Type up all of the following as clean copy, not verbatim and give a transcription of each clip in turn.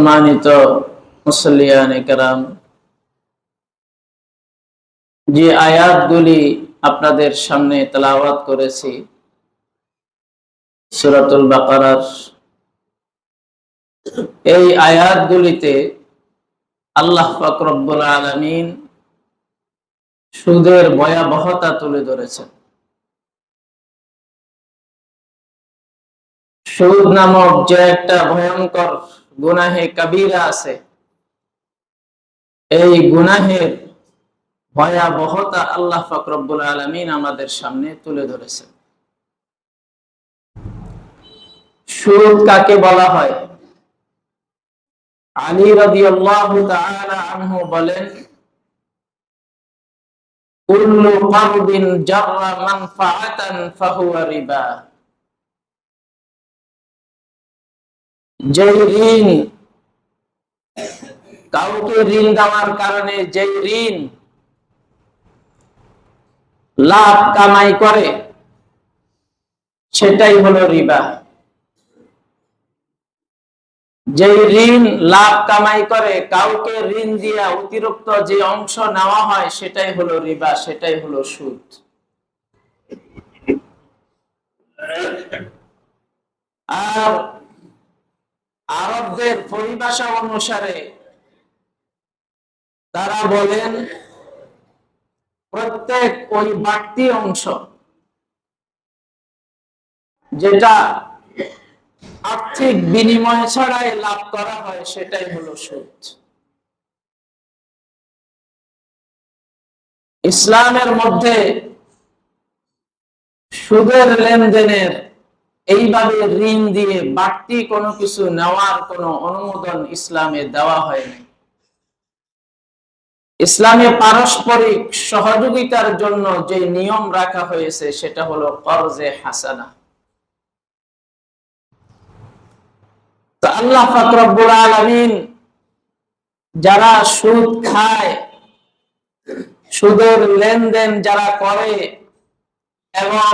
সম্মানিত মুসল্লিয়ানে কেরাম, যে আয়াতগুলি আপনাদের সামনে তেলাওয়াত করেছি সূরাতুল বাকারার, এই আয়াতগুলিতে আল্লাহ পাক রব্বুল আলামিন সুদের ভয়াবহতা তুলে ধরেছেন। সুদ নামক যে একটা ভয়ঙ্কর গুনাহে কাবীরা আছে, এই গুনাহের ভয়াবহতা আল্লাহ পাক রব্বুল আলামিন আমাদের সামনে তুলে ধরেছেন। সুদ কাকে বলা হয়? আলী রাদিয়াল্লাহু তাআলা আনহু বলেন, কুল্লু কারদিন জাররা মানফাআতান ফাহুয়া রিবা। যে ঋণ, কাউকে ঋণ দেওয়ার কারণে যে ঋণ লাভ কামাই করে, সেটাই হলো রিবা। যে ঋণ লাভ কামাই করে, কাউকে ঋণ দিয়া অতিরিক্ত যে অংশ নেওয়া হয়, সেটাই হলো রিবা, সেটাই হলো সুদ। আর আরবদের পরিভাষা অনুসারে তারা বলেন, প্রত্যেক ওই বাড়তি অংশ যেটা আর্থিক বিনিময় ছাড়াই লাভ করা হয়, সেটাই হলো সুদ। ইসলামের মধ্যে সুদের লেনদেনের, এইভাবে ঋণ দিয়ে বাড়তি কোনো কিছু নেওয়ার কোনো অনুমোদন ইসলামে দেওয়া হয়নি। ইসলামে পারস্পরিক সহযোগিতার জন্য যে নিয়ম রাখা হয়েছে, সেটা হলো কর্জে হাসানা। তো আল্লাহ পাক রব্বুল আলামিন যারা সুদ খায়, সুদের লেনদেন যারা করে এবং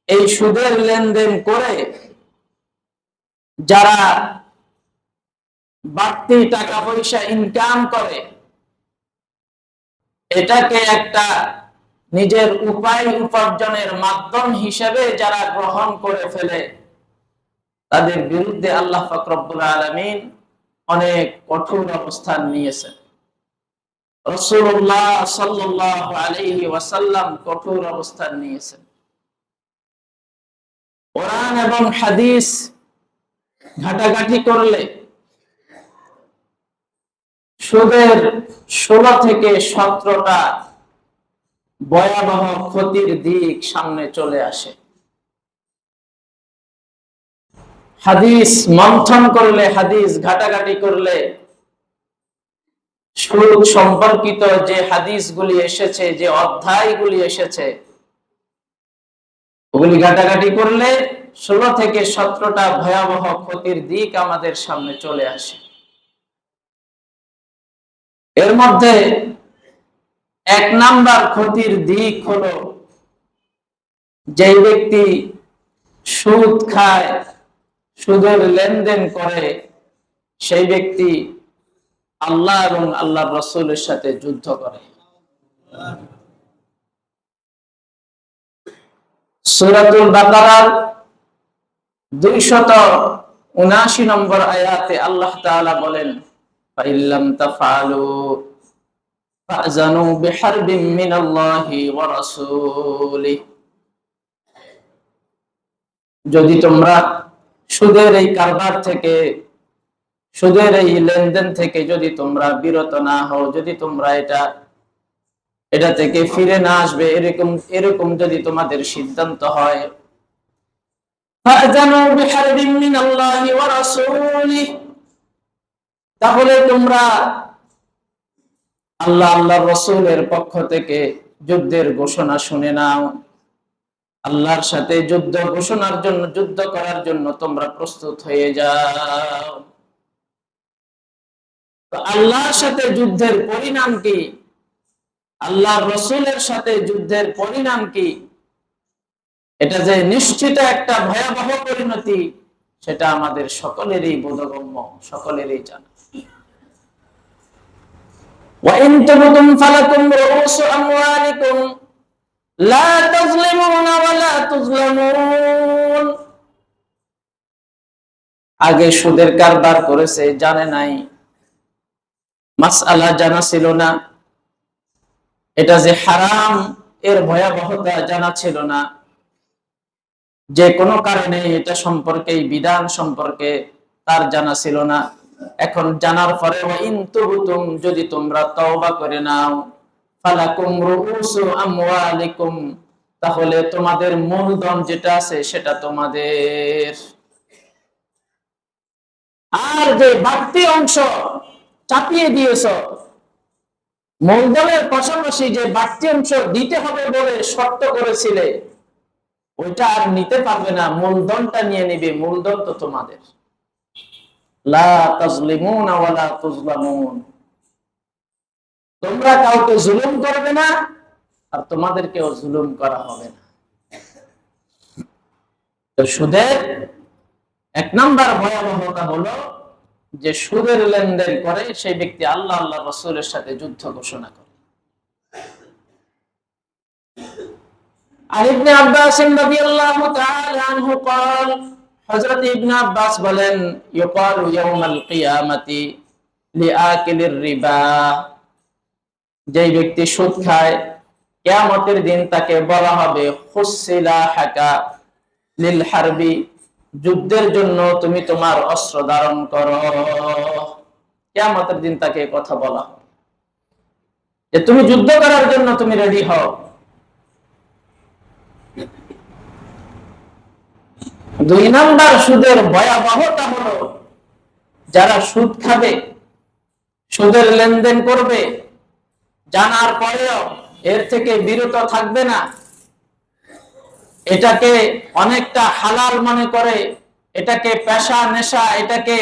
এই সুদের লেনদেন করে যারা বাড়তি টাকা পয়সা ইনকাম করে, এটাকে একটা নিজের উপায় উপার্জনের মাধ্যম হিসেবে যারা গ্রহণ করে ফেলে, তাদের বিরুদ্ধে আল্লাহ পাক রব্বুল আলামিন অনেক কঠোর অবস্থান নিয়েছেন। রাসূলুল্লাহ সাল্লাল্লাহু আলাইহি ওয়াসাল্লাম কঠোর অবস্থান নিয়েছেন। কোরআন এবং হাদিস ঘাটাঘাটি করলে সুদের 16 থেকে 17টা ভয়াবহ ক্ষতির দিক সামনে চলে আসে। হাদিস মন্থন করলে, হাদিস ঘাটাঘাটি করলে, সুদ সম্পর্কিত যে হাদিসগুলি এসেছে, যে অধ্যায়গুলি এসেছে, ওগুলি ঘাটাঘাটি করলে 16 থেকে 17টা ভয়াবহ ক্ষতির দিক আমাদের সামনে চলে আসে। এর মধ্যে 1 নাম্বার ক্ষতির দিক হলো, যে ব্যক্তি সুদ খায়, সুদের লেনদেন করে, সেই ব্যক্তি আল্লাহ এবং আল্লাহর রাসূলের সাথে যুদ্ধ করে। সূরাতুল বাকারার 279 নম্বর আয়াতে আল্লাহ তাআলা বলেন, ফাইল্লাম তাফআলু ফাযানু বিহারবিন মিনাল্লাহি ওয়া রাসূলিহি। যদি তোমরা সুদের এই কারবার থেকে, সুদের এই লেনদেন থেকে যদি তোমরা বিরত না হও, যদি তোমরা এটা থেকে ফিরে না আসবে, এরকম যদি তোমাদের সিদ্ধান্ত হয়, ফাযানু বিহারবিন মিনাল্লাহি ওয়া রাসূলিহি, তাহলে তোমরা আল্লাহ আল্লাহর রাসূলের পক্ষ থেকে যুদ্ধের ঘোষণা শুনে নাও। আল্লাহর সাথে যুদ্ধ ঘোষণার জন্য, যুদ্ধ করার জন্য তোমরা প্রস্তুত হয়ে যাও। তো আল্লাহর সাথে যুদ্ধের পরিণাম কি? আল্লাহর রাসূলের সাথে যুদ্ধের পরিণাম কি? এটা যে নিশ্চিত একটা ভয়াবহ পরিণতি, সেটা আমাদের সকলেরই বোধগম্য, সকলেরই জানা। وَإِن تُبْتُمْ فَلَكُمْ رُءُوسُ أَمْوَالِكُمْ لَا تَظْلِمُونَ وَلَا تُظْلَمُونَ। আগে সুদের কারবার করেছে, জানে নাই, মাসআলা জানা ছিল না, এটা যে হারাম এর ভয়াবহতা জানা ছিল না, যে কোনো কারণে এটা সম্পর্কে, এই বিধান সম্পর্কে তার জানা ছিল না। এখন জানার পরে ওয়াইন তুবতুম, যদি তোমরা তওবা করে নাও, ফালাকুম রুউসু আমওয়ালিকুম, তাহলে তোমাদের মূলধন যেটা আছে সেটা তোমাদের। আর যে বাড়তি অংশ চাপিয়ে দিয়েছো, মূলধনের পাশাপাশি যে বাড়তি অংশ দিতে হবে বলে শর্ত করেছিলে, ওইটা আর নিতে পারবে না, মূলধনটা নিয়ে নিবে, মূলধন তো তোমাদের। লা তাজলিমুনা ওয়ালা তুজলামুন, তোমরা কাউকে জুলুম করবে না আর তোমাদেরকেও জুলুম করা হবে না। তো সুদের এক নাম্বার ভয়াবহতা হলো যে সুদের লেনদেন করে সেই ব্যক্তি আল্লাহ আল্লাহ রাসূলের সাথে যুদ্ধ ঘোষণা করে। আর ইবনে আব্বাস রাদিয়াল্লাহু তাআলা আনহু قال, হযরত ইবনে আব্বাস বলেন, ইউকালু ইয়াউমাল কিয়ামাতি লিআকিলির রিবা, যেই ব্যক্তি সুদ খায় কিয়ামতের দিন তাকে বলা হবে খুসিলাহাকা লিল হারবি, যুদ্ধের জন্য তুমি তোমার অস্ত্র ধারণ করো। কিয়ামতের দিন তাকে কথা বলা হবে যে তুমি যুদ্ধ করার জন্য তুমি রেডি হও। দুই নাম্বার সুদের ভয়াবহতা হলো যারা সুদ খাবে, সুদের লেনদেন করবে, জানার পরেও এর থেকে বিরত থাকবে না, এটাকে অনেকটা হালাল মনে করে, এটাকে পেশা নেশা, এটাকে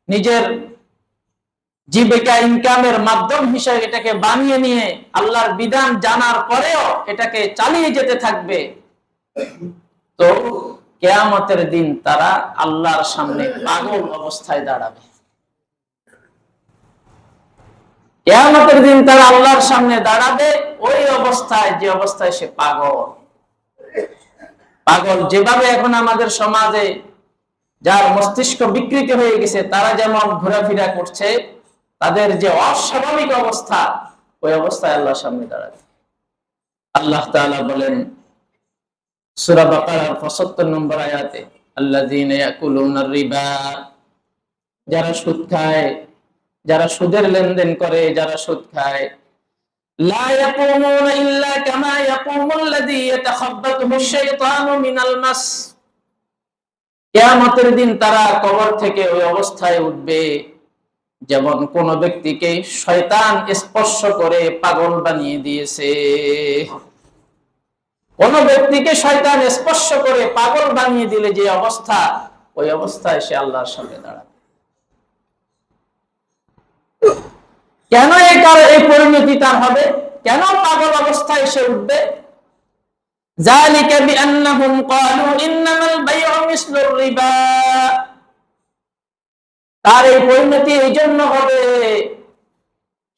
নিজের জীবিকা ইনকামের মাধ্যম হিসেবে এটাকে বানিয়ে নিয়ে আল্লাহর বিধান জানার পরেও এটাকে চালিয়ে যেতে থাকবে, তো কিয়ামতের দিন তারা আল্লাহর সামনে পাগল অবস্থায় দাঁড়াবে। কিয়ামতের দিন তারা আল্লাহর সামনে দাঁড়াবে ওই অবস্থায়, যে অবস্থায় সে পাগল। পাগল যেভাবে এখন আমাদের সমাজে যার মস্তিষ্ক বিকৃত হয়ে গেছে, তারা যেমন ঘোরাফেরা করছে, তাদের যে অস্বাভাবিক অবস্থা, ওই অবস্থায় আল্লাহর সামনে দাঁড়াবে। আল্লাহ তাআলা বলেন সূরা বাকারার ৭৫ নম্বর আয়াতে, আল্লাযীনা ইয়াকুলুনার রিবা, যারা সুদ খায়, যারা সুদের লেনদেন করে, যারা সুদ খায়, লা ইয়াকুমুনা ইল্লা কামা ইয়াকুমুল্লাযী ইয়াতাখাব্বাতুহুশ শাইতানু মিনাল মাস, কিয়ামতের দিন তারা কবর থেকে ওই অবস্থায় উঠবে যেমন কোন ব্যক্তিকে শয়তান স্পর্শ করে পাগল বানিয়ে দিয়েছে। কোন ব্যক্তিকে শয়তান স্পর্শ করে পাগল বানিয়ে দিলে যে অবস্থা, ওই অবস্থায় সে আল্লাহর সামনে দাঁড়াবে। কেন এই পরিণতি তার হবে? কেন পাগল অবস্থায় সে উঠবে? যালিকা বিআন্নাহুম ক্বালু ইন্নামাল বাইউ মিসলুর রিবা, তার এই পরিণতি এই জন্য হবে,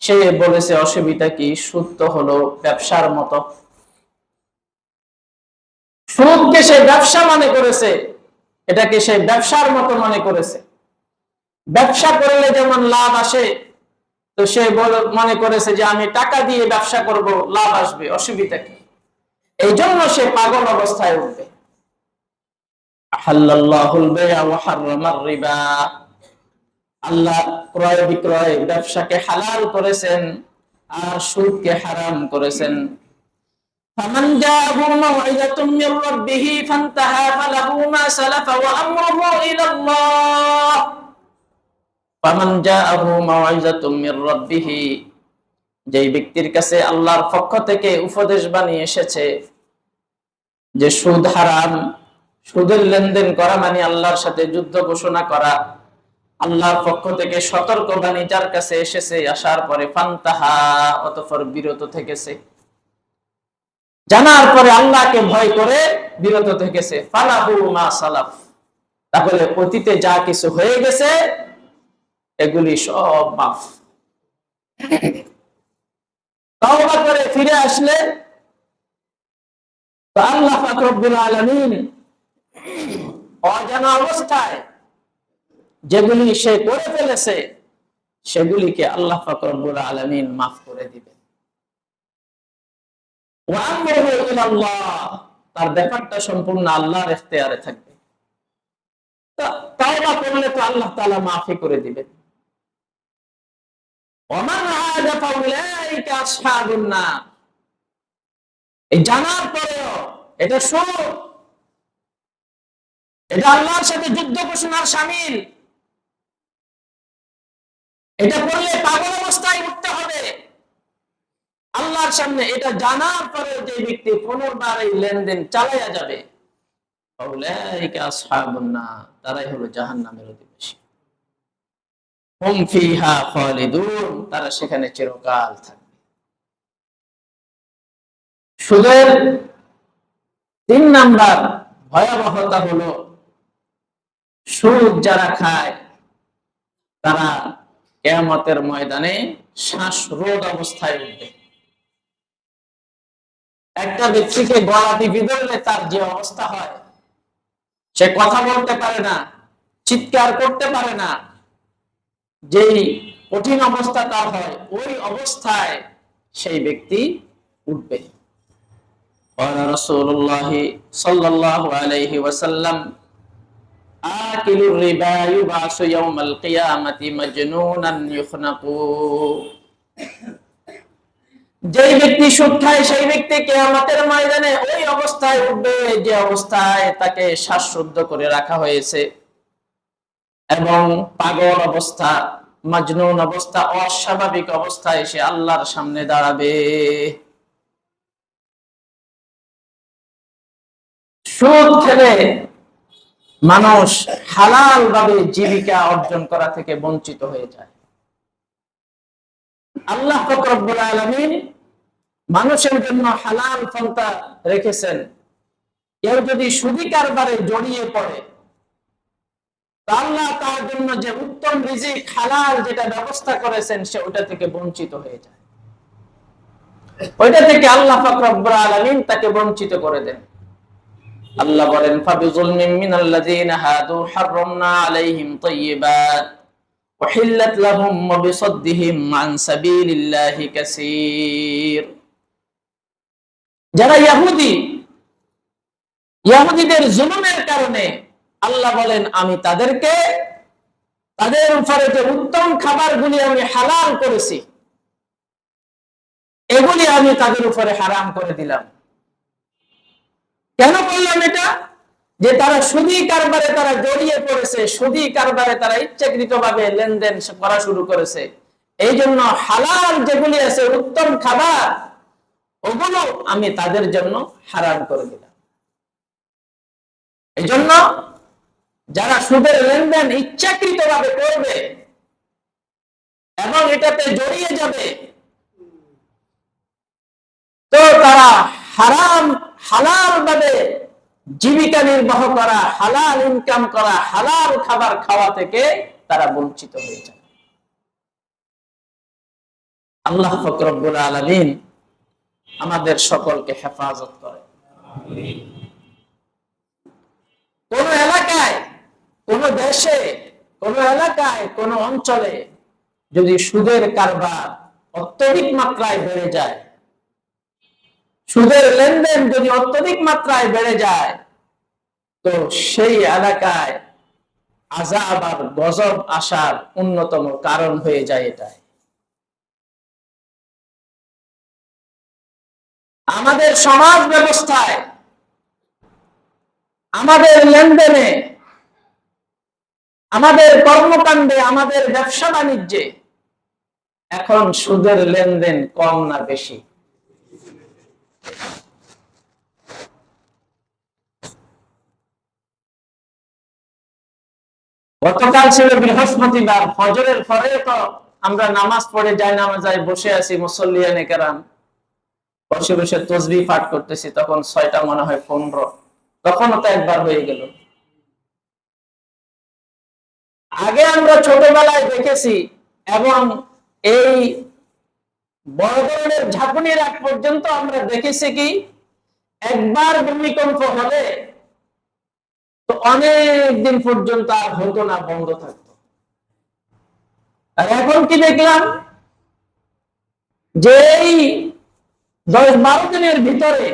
সে বলেছে অসুবিধা কি, সুদ তো হলো ব্যবসার মতো। সুদকে সে ব্যবসা মনে করেছে, এটাকে সে ব্যবসার মতো মনে করেছে। ব্যবসা করলে যেমন লাভ আসে, তো সে মনে করেছে যে আমি টাকা দিয়ে ব্যবসা করব, লাভ আসবে, অসুবিধা কি, এই জন্য সে পাগল অবস্থায় উঠবে। আহাল্লাল্লাহুল বাই'a ওয়া হাররামার রিবা, আল্লাহ ক্রয় বিক্রয় ব্যবসাকে হালাল করেছেন আর সুদকে হারাম করেছেন। ফামান জাআহু মাউইযাতুম মির রাব্বিহি ফান্তাহা ফালাহু মা সালাফা ওয়া আমরুহু ইলাল্লাহ। ফামান জাআহু মাউইযাতুম মির রাব্বিহি, যেই ব্যক্তির কাছে আল্লাহর পক্ষ থেকে উপদেশ বাণী এসেছে যে সুদ হারাম, সুদের লেনদেন করা মানে আল্লাহর সাথে যুদ্ধ ঘোষণা করা, আল্লাহর পক্ষ থেকে সতর্ক বাণী যার কাছে এসেছে, আসার পরে ফান্তাহা, অতঃপর বিরত থেকেছে, জানার পরে আল্লাহকে ভয় করে বিরত থেকেছে, ফালাহু মা সালাফ, তাহলে অতীতে যা কিছু হয়ে গেছে এগুলি সব মাফ। তওবা করে ফিরে আসলে তো আল্লাহ পাক রব্বুল আলামিন অজানা অবস্থায় যেগুলি সে করে ফেলেছে সেগুলিকে আল্লাহ পাক রব্বুল আলামিন মাফ করে দিবেন। ওয়া আমরুহু ইলাল্লাহ, তার ব্যাপারটা সম্পূর্ণ আল্লাহর ইখতিয়ারে থাকবে। তওবা করলে তো আল্লাহ তাআলা মাফই করে দিবেন। ওমান আদা ফাউলাইকা আসহাবুন নার, এই জানার পরেও এটা এটা আল্লাহর সাথে যুদ্ধ ঘোষণার শামিল। এটা করলে পাগল অবস্থায় উঠতে হবে আল্লাহর সামনে। এটা জানার পরে যে ব্যক্তি পুনর্বার এই লেনদেন চালাইয়া যাবে, ফাউলাইকা আসহাবুন নার, তারাই হলো জাহান্নামের অধিবাসী। হুম ফিহা খালিদুন, তারা সেখানে চিরকাল থাকবে। সুদের 3 নাম্বার ভয়াবহতা হলো সুদ যারা খায় তারা কিয়ামতের ময়দানে শ্বাসরোধ অবস্থায় উঠবে। একটা ব্যক্তিকে গলা টিপে ধরলে তার যে অবস্থা হয়, সে কথা বলতে পারে না, চিৎকার করতে পারে না, যেই কঠিন অবস্থা তার হয়, ওই অবস্থায় সেই ব্যক্তি উঠবে। রাসূলুল্লাহ সাল্লাল্লাহু আলাইহি ওয়াসাল্লাম আকিলুর রিবা ইউবাসু ইয়াউমাল কিয়ামাতি মাজনুনান ইউখনাকু, যেই ব্যক্তি সুদ খায় সেই ব্যক্তি কিয়ামতের ময়দানে ওই অবস্থায় উঠবে যে অবস্থায় তাকে শ্বাসরুদ্ধ করে রাখা হয়েছে, এবং পাগল অবস্থা, মাজনুন অবস্থা, অস্বাভাবিক অবস্থায় সে আল্লাহর সামনে দাঁড়াবে। সুদ খেলে মানুষ হালাল ভাবে জীবিকা অর্জন করা থেকে বঞ্চিত হয়ে যায়। আল্লাহ পাক রব্বুল আলামিন মানুষের জন্য হালাল পন্থা রেখেছেন। কেউ যদি সুদি কারবারে জড়িয়ে পড়ে, আল্লাহ তার জন্য যে উত্তম রিজিক হালাল যেটা ব্যবস্থা করেছেন সে ওটা থেকে বঞ্চিত হয়ে যায়। ওইটা থেকে আল্লাহ পাক রব্বুল আলামিন তাকে বঞ্চিত করে দেন। আল্লাহ বলেন, ফাবিযুলমিন মিনাল্লাযীনা হাদু হাররামনা আলাইহিম তাইয়্যিবাত উহিল্লাত লাহুম ওয়া বিসাদদিহিম আন সাবিলিল্লাহি কাসীর। যারা ইহুদিদের জুলুমের কারণে আল্লাহ বলেন আমি তাদের উপরে যে উত্তম খাবারগুলি আমি হালাল করেছি এগুলি আমি তাদের উপরে হারাম করে দিলাম। কেন বললাম এটা? যে তারা সুদী কারবারে তারা জড়িয়ে পড়েছে, সুদী কারবারে তারা ইচ্ছাকৃতভাবে লেনদেন করা শুরু করেছে। এই জন্য হালাল যেগুলি আছে উত্তম খাবার, ওগুলো আমি তাদের জন্য হারাম করে দিলাম। এই জন্য যারা সুদের লেনদেন ইচ্ছাকৃতভাবে করবে এবং এটাতে জড়িয়ে যাবে, তো তারা হালাল ভাবে জীবিকা নির্বাহ করা, হালাল ইনকাম করা, হালাল খাবার খাওয়া থেকে তারা বঞ্চিত হয়ে যায়। আল্লাহ পাক রব্বুল আলামিন আমাদের সকলকে হেফাজত করে। কোন এলাকায়, কোন দেশে, কোন এলাকায়, কোন অঞ্চলে যদি সুদের কারবার অত্যধিক মাত্রায় বেড়ে যায়, সুদের লেনদেন যদি অত্যধিক মাত্রায় বেড়ে যায়, তো সেই এলাকায় আযাব আর গজব আসার অন্যতম কারণ হয়ে যায় এটাই। আমাদের সমাজ ব্যবস্থায়, আমাদের লেনদেনে, আমাদের কর্মকাণ্ডে, আমাদের ব্যবসা বাণিজ্যে এখন সুদের লেনদেন কম না বেশি? গতকাল ছিল বৃহস্পতিবার, ফজরের পরে তো আমরা নামাজ পড়ে যাই, নামাজায় বসে আছি, মুসল্লিয়ানে কেরাম বসে বসে তাসবিহ পাঠ করতেছি, তখন 6টা মনে হয় 15, তখনও তো একবার হয়ে গেল। আগে আমরা ছোটবেলায় দেখেছি, এবং এই বড় ধরনের ঝাঁকুনির আগ পর্যন্ত আমরা দেখেছি কি, একবার ভূমিকম্প হলে তো অনেক দিন পর্যন্ত আর হতো না, বন্ধ থাকতো। আর এখন কি দেখলাম, যে এই 10-12 দিনের ভিতরে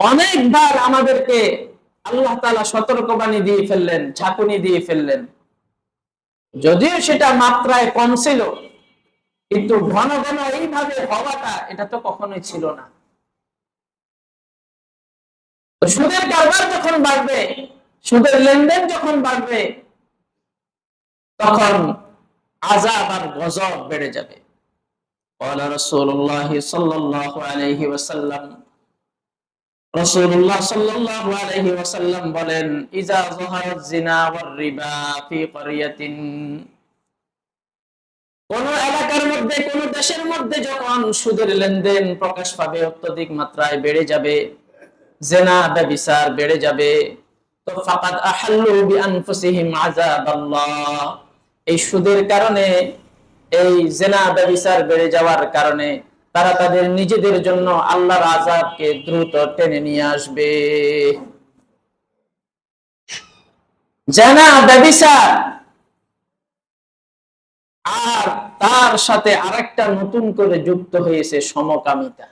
অনেকবার আমাদেরকে আল্লাহ তাআলা সতর্কবাণী দিয়ে ফেললেন, ঝাঁকুনি দিয়ে ফেললেন। যদিও সেটা মাত্রায় কম ছিল, কিন্তু ঘন ঘন এইভাবে হওয়াটা এটা তো কখনোই ছিল না। সুদের কারবার যখন বাড়বে, সুদের লেনদেন যখন বাড়বে, তখন আযাব আর গজব বেড়ে যাবে। ক্বালা রাসূলুল্লাহ সাল্লাল্লাহু আলাইহি ওয়াসাল্লাম, রাসূলুল্লাহ সাল্লাল্লাহু আলাইহি ওয়াসাল্লাম বলেন, ইযা যাহারাত জিনা ওয়ার রিবা ফি ক্বরিয়াতিন, কোন এলাকার মধ্যে, কোন দেশের মধ্যে যখন সুদের লেনদেন প্রকাশ পাবে, অত্যধিক মাত্রায় বেড়ে যাবে, জিনা ব্যভিচার বেড়ে যাবে, তো ফাকাদ আহাল্লু বিআনফুসিহিম আযাবাল্লাহ, এই সুদের কারণে, এই জিনা ব্যভিচার বেড়ে যাওয়ার কারণে তারা তাদের নিজেদের জন্য আল্লাহর আযাবকে দ্রুত টেনে নিয়ে আসবে। জিনা ব্যভিচার, আর তার সাথে আরেকটা নতুন করে যুক্ত হয়েছে সমকামিতা।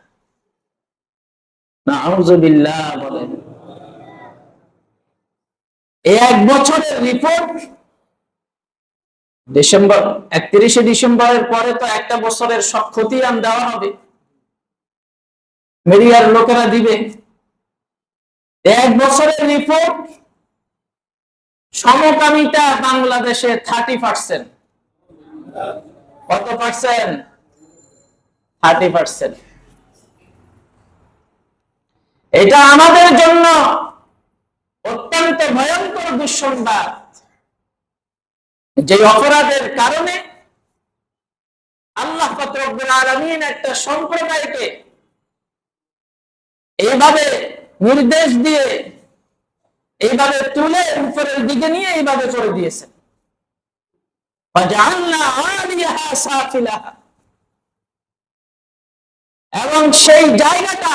নাউযুবিল্লাহ বলেন। এই 1 বছরের রিপোর্ট, ডিসেম্বর 31শে ডিসেম্বরের পরে তো একটা বছরের সব খতিয়ান দেওয়া হবে, মিডিয়ার লোকেরা দিবে। 1 বছরের রিপোর্ট, সমকামিতা বাংলাদেশে 30%। কত পার্সেন্ট? 30%। এটা আমাদের জন্য অত্যন্ত ভয়ঙ্কর দুঃসংবাদ, যে অপরাধের কারণে আল্লাহ পাক রব্বুল আলামিন একটা সম্প্রদায়কে এইভাবে নির্দেশ দিয়ে, এইভাবে তুলে উপরের দিকে নিয়ে এইভাবে করে দিয়েছেন। ফাজআলনা আলিয়াহা সাফিলাহা, এবং সেই জায়গাটা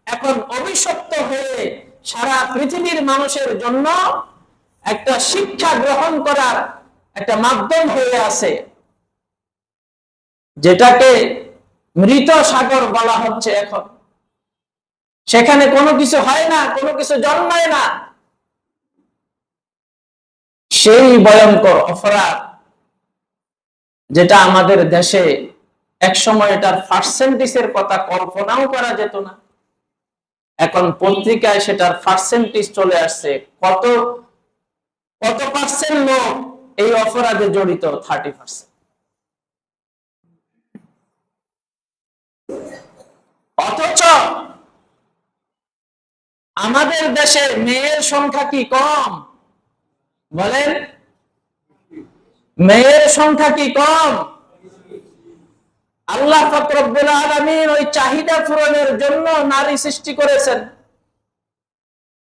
এখন অভিশপ্ত হয়ে সারা পৃথিবীর মানুষের জন্য একটা শিক্ষা গ্রহণ করার একটা মাধ্যম হয়ে আছে, যেটাকে মৃত সাগর বলা হচ্ছে এখন। সেখানে কোনো কিছু হয় না, কোনো কিছু জন্মায় না। সেই ভয়ঙ্কর অপরাধ, যেটা আমাদের দেশে একসময় এটার পার্সেন্টেজের কথা কল্পনাও করা যেত না, এখন পত্রিকায় সেটার পার্সেন্টেজ চলে আসছে। কত কত পার্সেন্ট লোক এই অপরাধে জড়িত? 30%। অথচ আমাদের দেশে মেয়ের সংখ্যা কি কম? বলেন, মেয়ের সংখ্যা কি কম? আল্লাহ পাক রব্বুল আলামিন ওই চাহিদা পূরণের জন্য নারী সৃষ্টি করেছেন।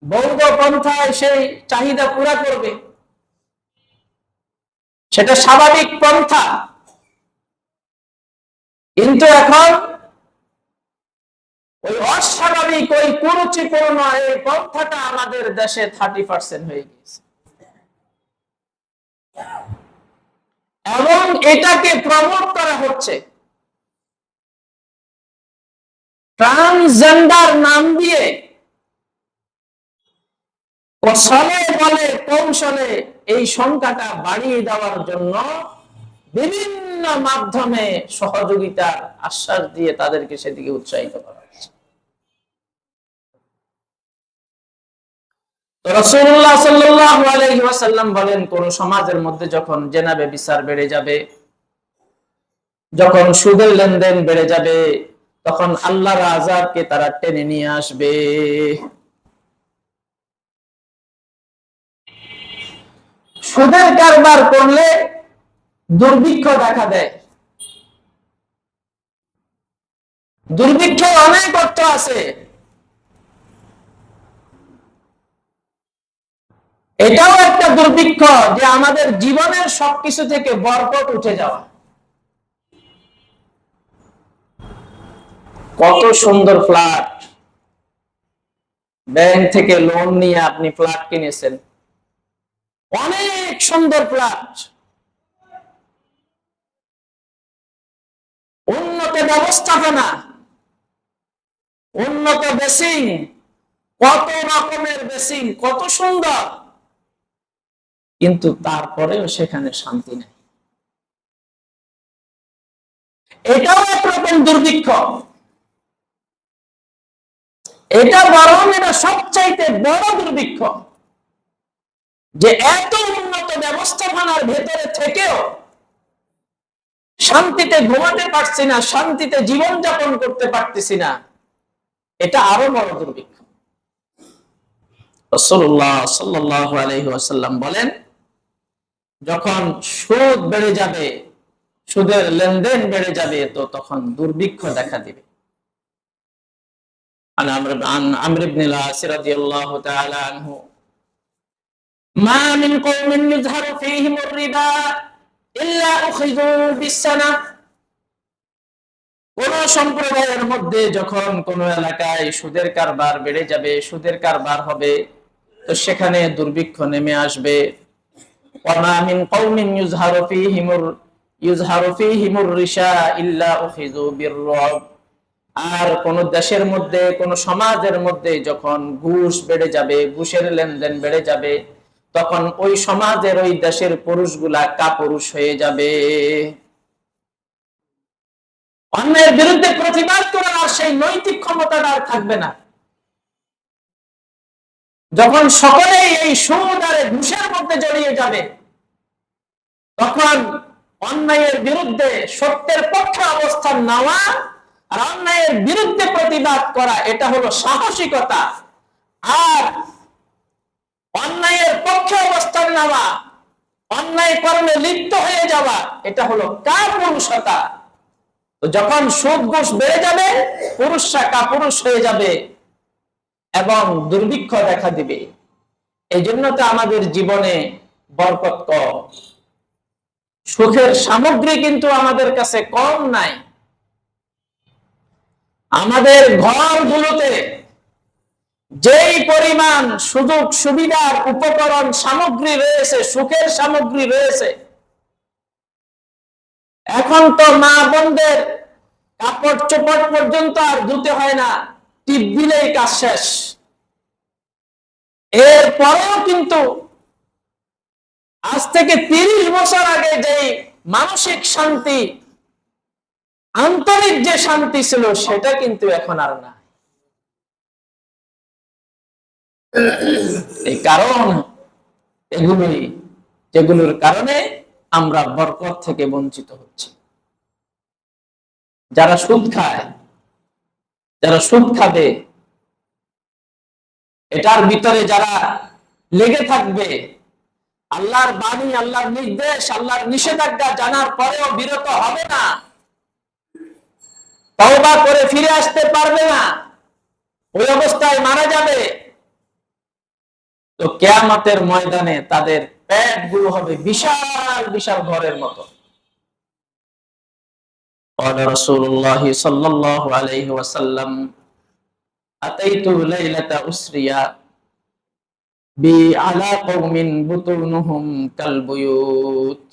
বৌদ্ধ পন্থায় সেই চাহিদা পুরা করবে, সেটা স্বাভাবিক পন্থা। কিন্তু এখন ওই অস্বাভাবিক, ওই কুরুচিপূর্ণ এই পন্থাটা আমাদের দেশে 30% হয়ে গেছে, এবং এটাকে প্রমোট করা হচ্ছে। ট্রান্সজেন্ডার নাম দিয়ে ছলে বলে কৌশলে এই সংখ্যাটা বাড়িয়ে দেওয়ার জন্য বিভিন্ন মাধ্যমে সহযোগিতার আশ্বাস দিয়ে তাদেরকে সেদিকে উৎসাহিত করা হচ্ছে। রাসূলুল্লাহ সাল্লাল্লাহু আলাইহি ওয়াসাল্লাম বলেন, কোন সমাজের মধ্যে যখন জিনা ব্যভিচার বেড়ে যাবে, যখন সুদের লেনদেন বেড়ে যাবে, তখন আল্লাহর আযাবকে তারা টেনে নিয়ে আসবে। সুদের কারবার করলে দুর্ভিক্ষ দেখা দেয়। দুর্ভিক্ষের অনেক অর্থ আছে। এটাও একটা দুর্ভিক্ষ, যে আমাদের জীবনের সবকিছু থেকে বরকত উঠে যাওয়া। কত সুন্দর ফ্ল্যাট, ব্যাংক থেকে লোন নিয়ে আপনি ফ্ল্যাট কিনেছেন, অনেক সুন্দর ফ্ল্যাট, উন্নত ব্যবস্থাপনা, উন্নত বেসিং, কত রকমের বেসিং, কত সুন্দর, কিন্তু তারপরেও সেখানে শান্তি নেই। এটাও একরকম দুর্ভিক্ষ। এটা বরং এটা সবচাইতে বড় দুর্ভিক্ষ, যে এত উন্নত ব্যবস্থাপনার ভেতরে থেকেও শান্তিতে ঘুমাতে পারছি না, শান্তিতে জীবন যাপন করতে পারতেছি না। এটা আরো বড় দুর্ভিক্ষ। রাসূলুল্লাহ সাল্লাল্লাহু আলাইহি ওয়াসাল্লাম বলেন, যখন সুদ বেড়ে যাবে, সুদের লেনদেন বেড়ে যাবে, তো তখন দুর্ভিক্ষ দেখা দিবে। عن عمرو بن العاص رضي الله تعالى عنه ما من قوم يظهر فيهم الربا إلا أخذوا بالسنة। কোন সম্প্রদায়ের মধ্যে যখন কোন এলাকায় সুদের কারবার বেড়ে যাবে, সুদের কারবার হবে, তো সেখানে দুর্ভিক্ষ নেমে আসবে। وما من قوم يظهر فيهم الرشا إلا أخذوا بالرعب। আর কোন দেশের মধ্যে, কোন সমাজের মধ্যে যখন ঘুষ বেড়ে যাবে, ঘুষের লেনদেন বেড়ে যাবে, তখন ওই সমাজের, ওই দেশের পুরুষগুলা কাপুরুষ হয়ে যাবে। অন্যের বিরুদ্ধে প্রতিবাদ করার আর সেই নৈতিক ক্ষমতাটা আর থাকবে না। যখন সকলেই এই সুদ আর ঘুষের মধ্যে জড়িয়ে যাবে, তখন অন্যায়ের বিরুদ্ধে সত্যের পক্ষে অবস্থান নেওয়া আর অন্যায়ের বিরুদ্ধে প্রতিবাদ করা, এটা হলো সাহসিকতা। আর অন্যায়ের পক্ষে অবস্থান নেওয়া, অন্যায় কর্মে লিপ্ত হয়ে যাওয়া, এটা হলো কাপুরুষতা। তো যখন সুদ ঘুষ বেড়ে যাবে, পুরুষরা কাপুরুষ হয়ে যাবে এবং দুর্ভিক্ষ দেখা দিবে। এই জন্য তো আমাদের জীবনে বরকত কম, সুখের সামগ্রী কিন্তু আমাদের কাছে কম নাই। আমাদের ঘরগুলোতে যেই পরিমাণ সুযোগ সুবিধার উপকরণ সামগ্রী রয়েছে, সুখের সামগ্রী রয়েছে, এখন তো মা বোনদের কাপড় চোপড় পর্যন্ত আর ধুতে হয় না, টিপ দিলেই কাজ শেষ। এরপরেও কিন্তু আজ থেকে 30 বছর আগে যেই মানসিক শান্তি, আন্তরিক যে শান্তি ছিল, সেটা কিন্তু এখন আর না। এই কারণ এগুলি, যেগুলোর কারণে আমরা বরকত থেকে বঞ্চিত হচ্ছি। যারা সুদ খায়, যারা সুদ খাবে, এটার ভিতরে যারা লেগে থাকবে, আল্লাহর বাণী, আল্লাহর নির্দেশ, আল্লাহর নিষেধাজ্ঞা জানার পরেও বিরত হবে না, তওবা করে ফিরে আসতে পারবে না, ওই অবস্থায় মারা যাবে, তো কিয়ামতের ময়দানে তাদের পেটগুলো হবে বিশাল বিশাল ঘরের মতো। قال رسول الله صلى الله عليه وسلم أتيت ليلة أسري بي على قوم بطونهم كالبيوت।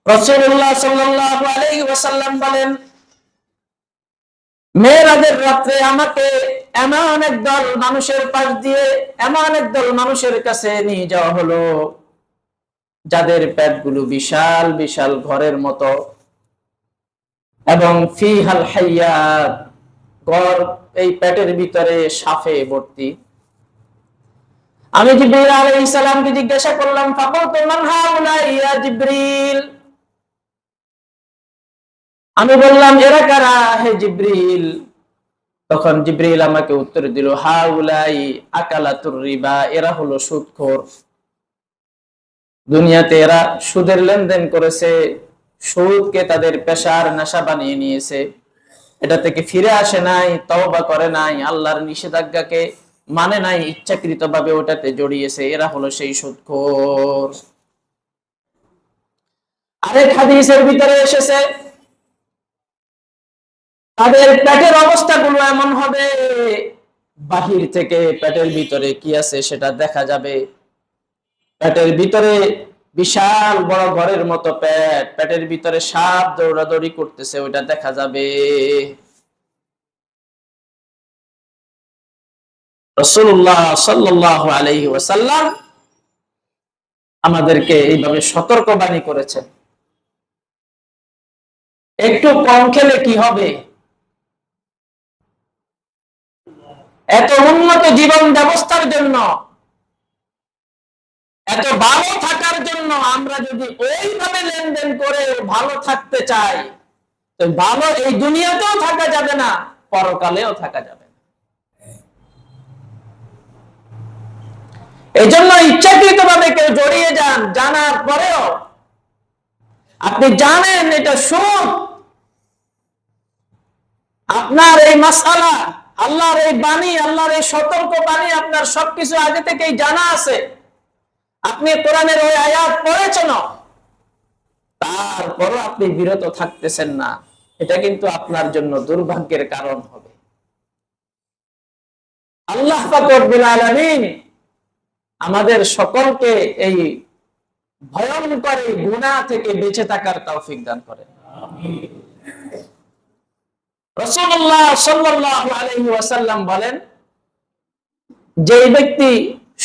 রাসূলুল্লাহ সাল্লাল্লাহু আলাইহি ওয়াসাল্লাম বলেন, মেরাজের রাতে আমাকে এমন একদল মানুষের পাশ দিয়ে, এমন একদল মানুষের কাছে নিয়ে যাওয়া হলো, যাদের পেটগুলো বিশাল বিশাল ঘরের মতো, এবং ফিহাল হাইয়াত, ঘর, এই পেটের ভিতরে সাপে ভর্তি। আমি জিবরিল আলাইহিস সালামকে জিজ্ঞাসা করলাম, ফাকুলতু মান হাউলাই ইয়া জিবরিল, আমি বললাম এরা কারা হে জিবরিল? তখন জিবরিল আমাকে উত্তর দিল, হাউলাই আকালাতুর রিবা, এরা হলো সুদখোর। দুনিয়াতে এরা সুদের লেনদেন করেছে, সুদকে তাদের পেশার নেশা বানিয়ে নিয়েছে, এটা থেকে ফিরে আসে নাই, তওবা করে নাই, আল্লাহর নিষেধাজ্ঞাকে মানে নাই, ইচ্ছাকৃতভাবে ওটাতে জড়িয়েছে, এরা হলো সেই সুদখোর। আরেক হাদিসের ভিতরে এসেছে তাদের পেটের অবস্থাগুলো এমন হবে, বাহির থেকে পেটের ভিতরে কি আছে সেটা দেখা যাবে। পেটের ভিতরে বিশাল বড় ঘরের মতো পেট, পেটের ভিতরে সাপ দৌড়াদৌড়ি করতেছে, ওইটা দেখা যাবে। রাসূলুল্লাহ সাল্লাল্লাহু আলাইহি ওয়াসাল্লাম আমাদেরকে এইভাবে সতর্কবাণী করেছেন। একটু কম খেলে কি হবে? এত উন্নত জীবন ব্যবস্থার জন্য, এত ভালো থাকার জন্য আমরা যদি ওইভাবে লেনদেন করে ভালো থাকতে চাই, তো ভালো এই দুনিয়াতেও থাকা যাবে না, পরকালেও থাকা যাবে না। এই জন্য ইচ্ছাকৃতভাবে কেউ জড়িয়ে যান, জানার পরেও আপনি জানেন এটা সুদ, আপনার এই মাসআলা, আল্লাহর এই বাণী, আল্লাহর এই সতর্ক বাণী আপনার সবকিছু আগে থেকেই জানা আছে, আপনি কোরআনের ওই আয়াত পড়েছেন, তারপরও আপনি বিরত থাকতেছেন না, এটা কিন্তু আপনার জন্য দুর্ভাগ্যের কারণ হবে। আল্লাহ পাক রব্বুল আলামিন আমাদের সকলকে এই ভয়ঙ্কর এই গুনাহ থেকে বেঁচে থাকার তৌফিক দান করেন। আমিন। রাসূলুল্লাহ সাল্লাল্লাহু আলাইহি ওয়াসাল্লাম বলেন, যে ব্যক্তি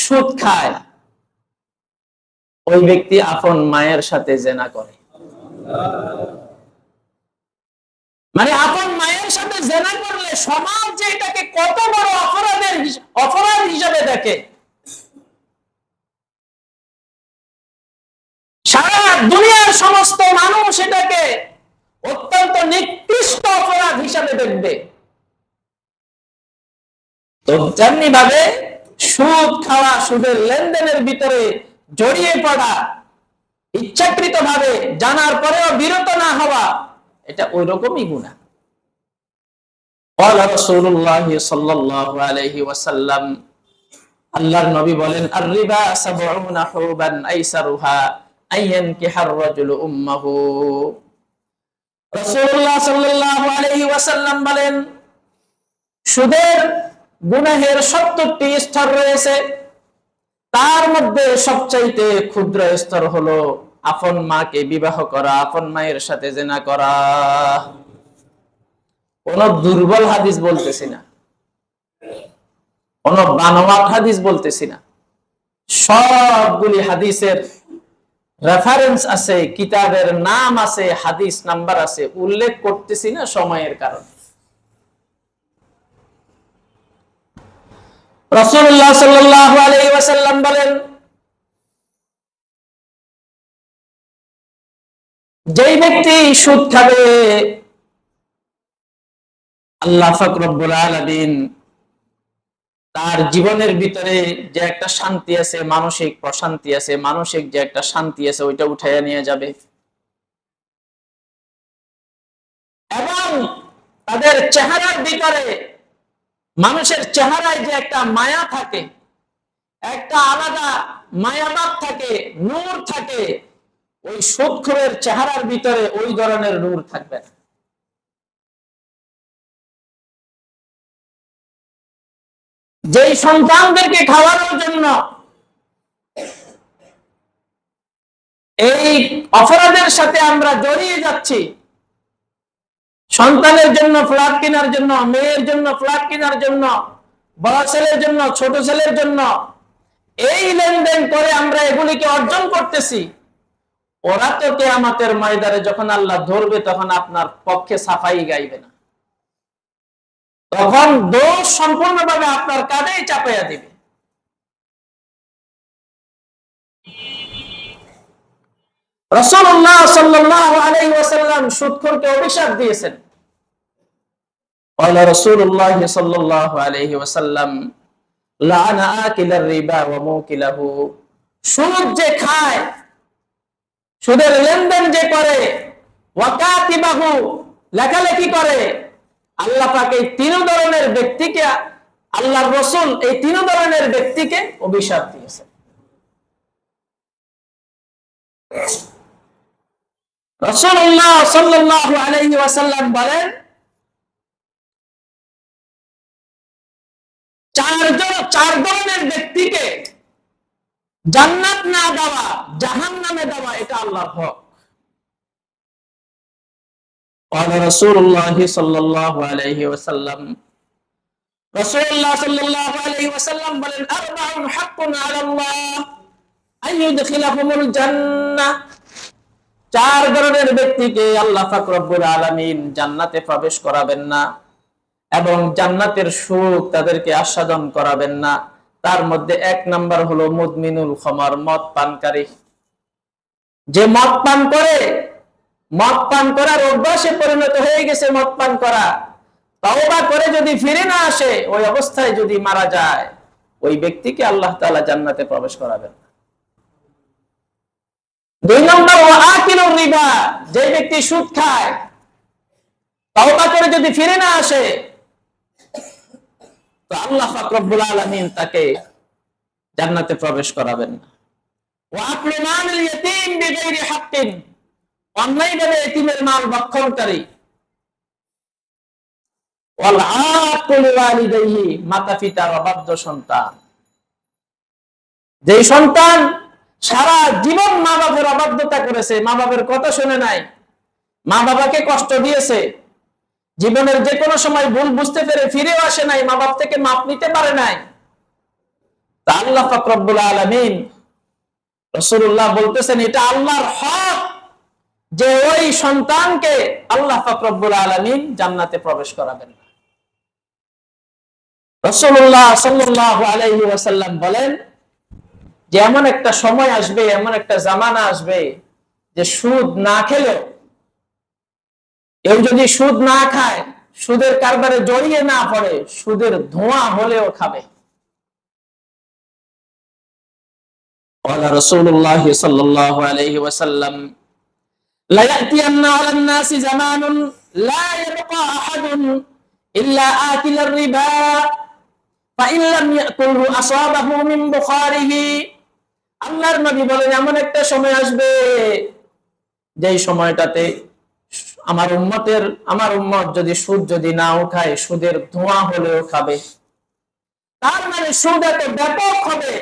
সুদ খায় ওই ব্যক্তি আপন মায়ের সাথে জিনা করে। মানে আপন মায়ের সাথে জিনা করলে সমাজ যে এটাকে কত বড় অপরাধ হিসাবে দেখে, সারা দুনিয়ার সমস্ত মানুষ এটাকে অত্যন্ত নিকৃষ্ট অপরাধ হিসাবে দেখবে। তো তেমনি ভাবে সুদ খাওয়া, সুদের লেনদেনের ভিতরে জড়িয়ে পড়া, ইচ্ছাকৃত ভাবে জানার পরেও বিরত না হওয়া, এটা ওই রকমই গুনাহ। ক্বালা রাসূলুল্লাহ সাল্লাল্লাহু আলাইহি ওয়াসাল্লাম, আল্লাহর নবী বলেন, আর রিবা সাবউনা হুবান আইসারুহা আইয়ানকিহার রাজুলু উম্মাহু। রাসূলুল্লাহ সাল্লাল্লাহু আলাইহি ওয়াসাল্লাম বলেন, সুদের গুনাহের ৭০টি স্তর রয়েছে, তার মধ্যে সবচাইতে ক্ষুদ্র স্তর হলো আপন মাকে বিবাহ করা, আপন মায়ের সাথে জিনা করা। কোন দুর্বল হাদিস বলতেছি না, কোন বানোয়াট হাদিস বলতেছি না, সবগুলি হাদিসের রেফারেন্স আছে, কিতাবের নাম আছে, হাদিস নাম্বার আছে, উল্লেখ করতেছি না সময়ের কারণে। রাসূলুল্লাহ সাল্লাল্লাহু আলাইহি ওয়াসাল্লাম বলেন, যেই ব্যক্তি সুদ খাবে, আল্লাহ পাক রব্বুল আলামিন তার জীবনের ভিতরে যে একটা শান্তি আছে, মানসিক প্রশান্তি আছে, মানসিক যে একটা শান্তি আছে, ওইটা উঠাইয়া নিয়ে যাবে। এবং তাদের চেহারার ভিতরে, মানুষের চেহারায় যে একটা মায়া থাকে, একটা আলাদা মায়াভাব থাকে, নূর থাকে, ওই সুদখোরের চেহারার ভিতরে ওই ধরনের নূর থাকবে না। যেই সন্তানদেরকে খাওয়ানোর জন্য এই অপরাধের সাথে আমরা জড়িয়ে যাচ্ছি, সন্তানের জন্য ফ্ল্যাট কেনার জন্য, মেয়ের জন্য ফ্ল্যাট কেনার জন্য, বড় ছেলের জন্য, ছোট ছেলের জন্য, এই লেনদেন করে আমরা এগুলিকে অর্জন করতেছি। ওরা তো কিয়ামতের ময়দানে যখন আল্লাহ ধরবে, তখন আপনার পক্ষে সাফাই গাইবে না, তখন দোষ সম্পূর্ণভাবে আপনার কাঁধেই চাপাইয়া দিবে। রাসূলুল্লাহ সাল্লাল্লাহু আলাইহি ওয়াসাল্লাম সুদখোরকে অভিশাপ দিয়েছেন। ক্বালা রাসূলুল্লাহ সাল্লাল্লাহু আলাইহি ওয়াসাল্লাম, লাআনা আকিলার রিবা ওয়া মুকিলাহু। সুদ যে খায়, সুদের লেনদেন যে করে, ওয়া কাতিবাহু, লেখালেখি করে, আল্লাহ পাক এই তিন ধরনের ব্যক্তিকে আল্লাহর রাসূল এই তিন ধরনের ব্যক্তিকে অভিশাপ দিয়েছেন। রাসূলুল্লাহ সাল্লাল্লাহু আলাইহি ওয়াসাল্লাম বলেন, চার ধরনের ব্যক্তিকে জান্নাত না দেওয়া, জাহান্নামে দেওয়া এটা আল্লাহর হক। قال رسول الله صلى الله عليه وسلم রাসূলুল্লাহ সাল্লাল্লাহু আলাইহি ওয়াসাল্লাম বলেন, আরবাউন হাক্কুন আলাল্লাহ আন ইউদখিলাহুমুল জান্নাহ। চার ধরনের ব্যক্তিকে আল্লাহ পাক রব্বুল আলামিন জান্নাতে প্রবেশ করাবেন না এবং জান্নাতের সুখ তাদেরকে আস্বাদন করাবেন না। তার মধ্যে এক নাম্বার হলো মুদমিনুল খমর, মদ পানকারী। যে মদ পান করে, মদ পান করার অভ্যাসে পরিণত হয়ে গেছে মদ পান করা, তওবা করে যদি ফিরে না আসে, ওই অবস্থায় যদি মারা যায়, ওই ব্যক্তিকে আল্লাহ তাআলা জান্নাতে প্রবেশ করাবেন না। দুই নম্বর ওয়া আকিলুর রিবা, যে ব্যক্তি সুদ খায়, তওবা করে যদি ফিরে না আসে, তো আল্লাহ পাক রব্বুল আলামিন তাকে জান্নাতে প্রবেশ করাবেন না। ওয়া আকলু মালিল ইয়াতীম বিগাইরি হাক্কিন, অন্যায়ভাবে এতিমের মাল ভক্ষণকারী। ওয়াল আকুল ওয়ালিদাইহি, মাতা পিতার অবাধ্য সন্তান। যেই সন্তান সারা জীবন মা বাবার অবাধ্যতা করেছে, মা বাবার কথা শুনে নাই, মা বাবাকে কষ্ট দিয়েছে, জীবনের যে কোনো সময় ভুল বুঝতে পেরে ফিরেও আসে নাই, মা বাপ থেকে মাপ নিতে পারে নাই, তা আল্লাহ পাক রব্বুল আলামিন, রাসূলুল্লাহ বলতেছেন এটা আল্লাহর হক যে ওই সন্তানকে আল্লাহ পাক রব্বুল আলামিন জান্নাতে প্রবেশ করাবেন না। রাসূলুল্লাহ সাল্লাল্লাহু আলাইহি ওয়াসাল্লাম বলেন যে এমন একটা সময় আসবে, এমন একটা জামানা আসবে যে সুদ না খেলেও, কেউ যদি সুদ না খায়, সুদের কারবারে জড়িয়ে না পড়ে, সুদের ধোঁয়া হলেও খাবে। قال رسول الله صلى الله عليه وسلم لا يأتين على الناس زمان لا يبقى أحد إلا آكل الربا فإن لم يأكله أصابه من بخاره। আল্লাহর নবী বলেন এমন একটা সময় আসবে যেই সময়টাতে আমার উম্মত যদি সুদ যদি নাও খায়, সুদের ধোঁয়া হলেও খাবে। তার মানে সুদ এত ব্যাপক হবে,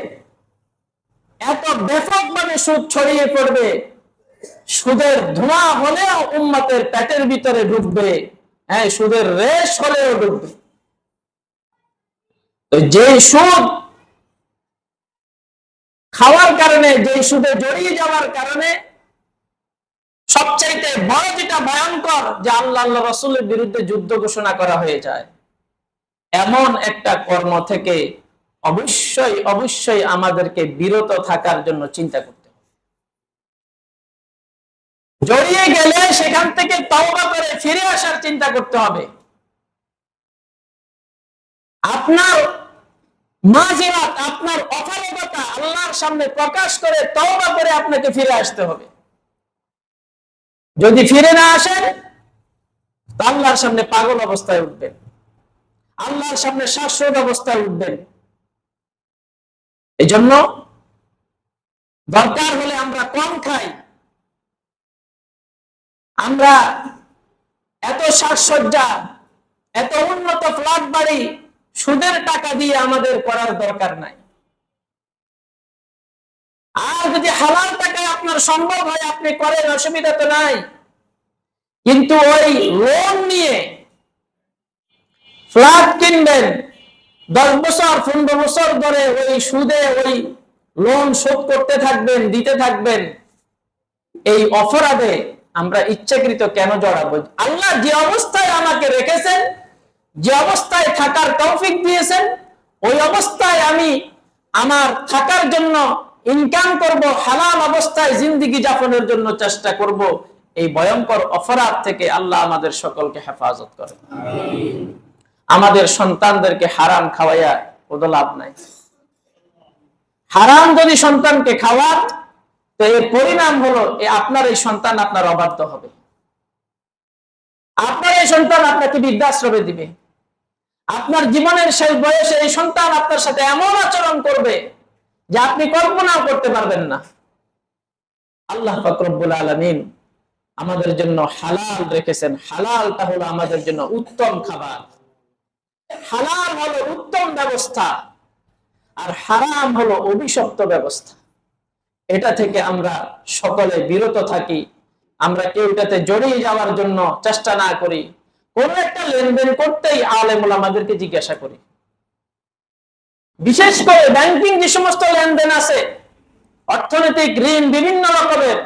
এত ব্যাপকভাবে সুদ ছড়িয়ে পড়বে, সুদের ধোঁয়া হলেও উম্মতের পেটের ভিতরে ঢুকবে, হ্যাঁ, সুদের রেশ হলেও ঢুকবে। তো যে সুদ খাওয়ার কারণে, যে সুদে জড়িয়ে যাওয়ার কারণে সবচাইতে বড় যেটা ভয়ঙ্কর, যে আল্লাহ রাসূলের বিরুদ্ধে যুদ্ধ ঘোষণা করা হয়ে যায়, এমন একটা কর্ম থেকে অবশ্যই অবশ্যই আমাদেরকে বিরত থাকার জন্য চিন্তা করতে হবে। জড়িয়ে গেলে সেখান থেকে তওবা করে ফিরে আসার চিন্তা করতে হবে। আপনার মাযিরাত, আপনার অপারগতা আল্লাহর সামনে প্রকাশ করে তওবা করে আপনাকে ফিরে আসতে হবে। যদি ফিরে না আসেন, আল্লাহর সামনে পাগল অবস্থায় উঠবেন, আল্লাহর সামনে শ্বাসরোধ অবস্থায় উঠবেন। এই জন্য দরকার হলে আমরা কম খাই, আমরা এত সাজসজ্জা, এত উন্নত ফ্ল্যাট বাড়ি সুদের টাকা দিয়ে আমাদের করার দরকার নাই। আর যদি হালাল টাকায় আপনার সম্ভব হয় আপনি করেন, অসুবিধা তো নাই। কিন্তু ওই লোন নিয়ে ফ্ল্যাট কিনবেন, 10 বছর 15 বছর ধরে ওই সুদে ওই লোন শোধ করতে থাকবেন, দিতে থাকবেন, এই অপরাধে আমরা ইচ্ছাকৃত কেন জড়াবো? আল্লাহ যে অবস্থায় আমাকে রেখেছেন, যে অবস্থায় থাকার তৌফিক দিয়েছেন, ওই অবস্থায় আমি আমার থাকার জন্য ইনকাম করব, হালাল অবস্থায় জিন্দেগি যাপনের জন্য চেষ্টা করব। এই ভয়ঙ্কর অপরাধ থেকে আল্লাহ আমাদের সকলকে হেফাজত করেন। আমাদের সন্তানদেরকে হারাম খাওয়াইয়া কোনো লাভ নাই। হারাম যদি সন্তানকে খাওয়ান, তো এর পরিণাম হলো আপনার এই সন্তান আপনার অবাধ্য হবে, আপনার এই সন্তান আপনাকে বৃদ্ধাশ্রমে দিবে, আপনার জীবনের শেষ বয়সে এই সন্তান আপনার সাথে এমন আচরণ করবে যে আপনি কল্পনাও করতে পারবেন না। আল্লাহ পাক রব্বুল আলামিন আমাদের জন্য হালাল রেখেছেন। হালালটা হলো আমাদের জন্য উত্তম খাবার, হালাল হলো উত্তম ব্যবস্থা, আর হারাম হলো অভিশপ্ত ব্যবস্থা। এটা থেকে আমরা সকলে বিরত থাকি। আমরা কেউ এটাতে জড়িয়ে যাওয়ার জন্য চেষ্টা না করি। কোন একটা লেনদেন করতেই আলেম ওলামাদেরকে জিজ্ঞাসা করি। বিশেষ করে ব্যাংকিং যে সমস্ত লেনদেন আছে, অর্থনৈতিক ঋণ বিভিন্ন রকমের,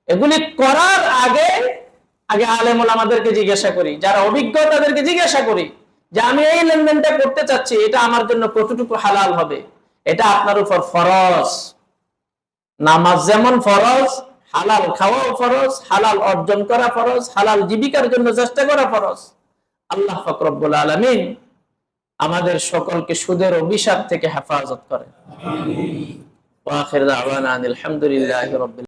এগুলি করার আগে আলেম ওলামাদেরকে জিজ্ঞাসা করি, যারা অভিজ্ঞ তাদেরকে জিজ্ঞাসা করি যে আমি এই লেনদেনটা করতে চাচ্ছি, এটা আমার জন্য কতটুকু হালাল হবে। এটা আপনার উপর ফরজ। নামাজ যেমন ফরজ, হালাল খাওয়াও ফরজ, হালাল অর্জন করা ফরজ, হালাল জীবিকার জন্য চেষ্টা করা ফরজ। আল্লাহ পাক রব্বুল আলামিন আমাদের সকলকে সুদের অভিশাপ থেকে হেফাজত করেন। আমিন। ওয়া আখির দাওয়ানা আলহামদুলিল্লাহি রাব্বিল